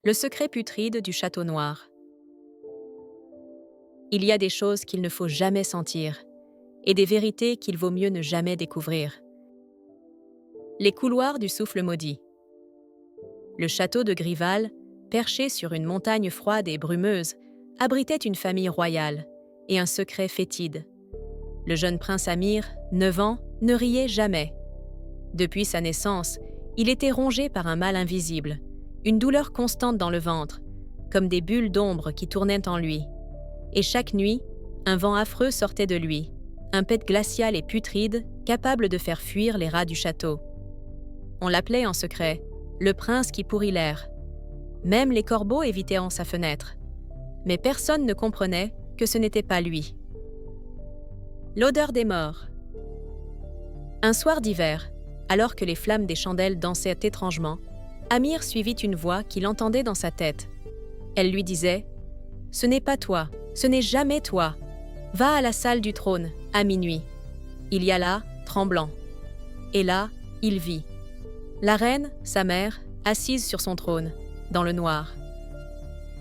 Le secret putride du château noir. Il y a des choses qu'il ne faut jamais sentir, et des vérités qu'il vaut mieux ne jamais découvrir. Les couloirs du souffle maudit. Le château de Grival, perché sur une montagne froide et brumeuse, abritait une famille royale et un secret fétide. Le jeune prince Amir, 9 ans, ne riait jamais. Depuis sa naissance, il était rongé par un mal invisible, une douleur constante dans le ventre, comme des bulles d'ombre qui tournaient en lui. Et chaque nuit, un vent affreux sortait de lui, un pet glacial et putride, capable de faire fuir les rats du château. On l'appelait en secret « le prince qui pourrit l'air ». Même les corbeaux évitaient en sa fenêtre. Mais personne ne comprenait que ce n'était pas lui. L'odeur des morts. Un soir d'hiver, alors que les flammes des chandelles dansaient étrangement, Amir suivit une voix qu'il entendait dans sa tête. Elle lui disait « Ce n'est pas toi, ce n'est jamais toi. Va à la salle du trône, à minuit. » Il y alla, tremblant. Et là, il vit. La reine, sa mère, assise sur son trône, dans le noir.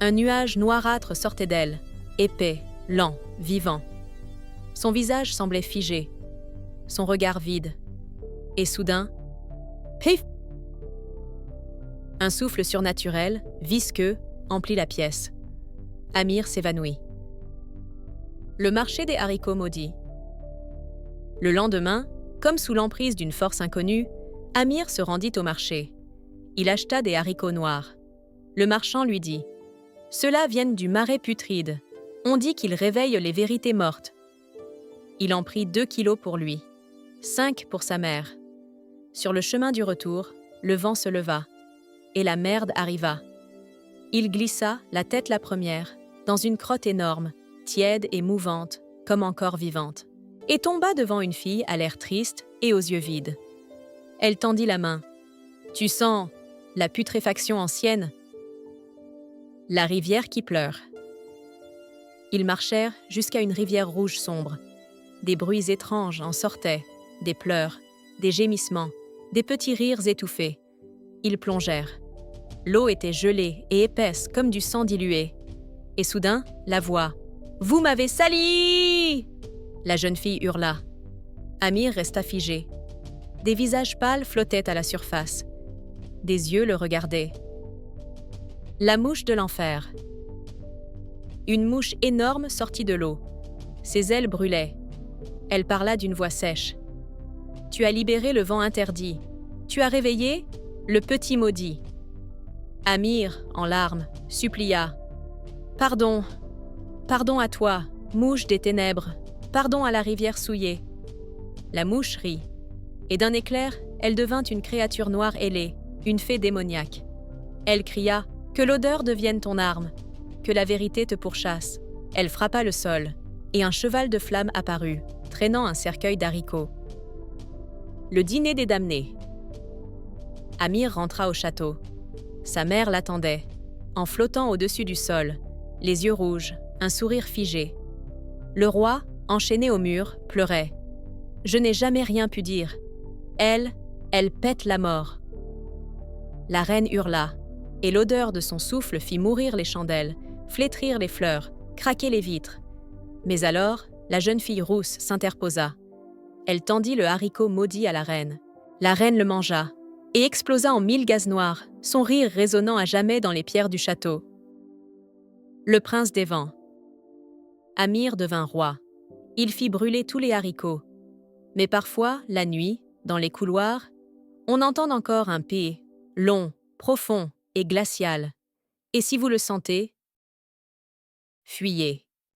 Un nuage noirâtre sortait d'elle, épais, lent, vivant. Son visage semblait figé, son regard vide. Et soudain, pif! Un souffle surnaturel, visqueux, emplit la pièce. Amir s'évanouit. Le marché des haricots maudits. Le lendemain, comme sous l'emprise d'une force inconnue, Amir se rendit au marché. Il acheta des haricots noirs. Le marchand lui dit « Ceux-là viennent du marais putride. On dit qu'ils réveillent les vérités mortes. » Il en prit 2 kilos pour lui, 5 pour sa mère. Sur le chemin du retour, le vent se leva, et la merde arriva. Il glissa, la tête la première, dans une crotte énorme, tiède et mouvante, comme encore vivante, et tomba devant une fille à l'air triste et aux yeux vides. Elle tendit la main. « Tu sens la putréfaction ancienne ?» La rivière qui pleure. Ils marchèrent jusqu'à une rivière rouge sombre. Des bruits étranges en sortaient, des pleurs, des gémissements, des petits rires étouffés. Ils plongèrent. L'eau était gelée et épaisse comme du sang dilué. Et soudain, la voix « Vous m'avez sali !» La jeune fille hurla. Amir resta figé. Des visages pâles flottaient à la surface. Des yeux le regardaient. La mouche de l'enfer. Une mouche énorme sortit de l'eau. Ses ailes brûlaient. Elle parla d'une voix sèche. « Tu as libéré le vent interdit. Tu as réveillé le petit maudit. » Amir, en larmes, supplia. « Pardon, pardon à toi, mouche des ténèbres, pardon à la rivière souillée. » La mouche rit, et d'un éclair, elle devint une créature noire ailée, une fée démoniaque. Elle cria « Que l'odeur devienne ton arme, que la vérité te pourchasse. » Elle frappa le sol, et un cheval de flamme apparut, traînant un cercueil d'haricots. Le dîner des damnés. Amir rentra au château. Sa mère l'attendait, en flottant au-dessus du sol, les yeux rouges, un sourire figé. Le roi, enchaîné au mur, pleurait. « Je n'ai jamais rien pu dire. Elle pète la mort. » La reine hurla, et l'odeur de son souffle fit mourir les chandelles, flétrir les fleurs, craquer les vitres. Mais alors, la jeune fille rousse s'interposa. Elle tendit le haricot maudit à la reine. La reine le mangea, et explosa en 1000 gaz noirs, son rire résonnant à jamais dans les pierres du château. Le prince des vents. Amir devint roi. Il fit brûler tous les haricots. Mais parfois, la nuit, dans les couloirs, on entend encore un pé, long, profond et glacial. Et si vous le sentez, fuyez.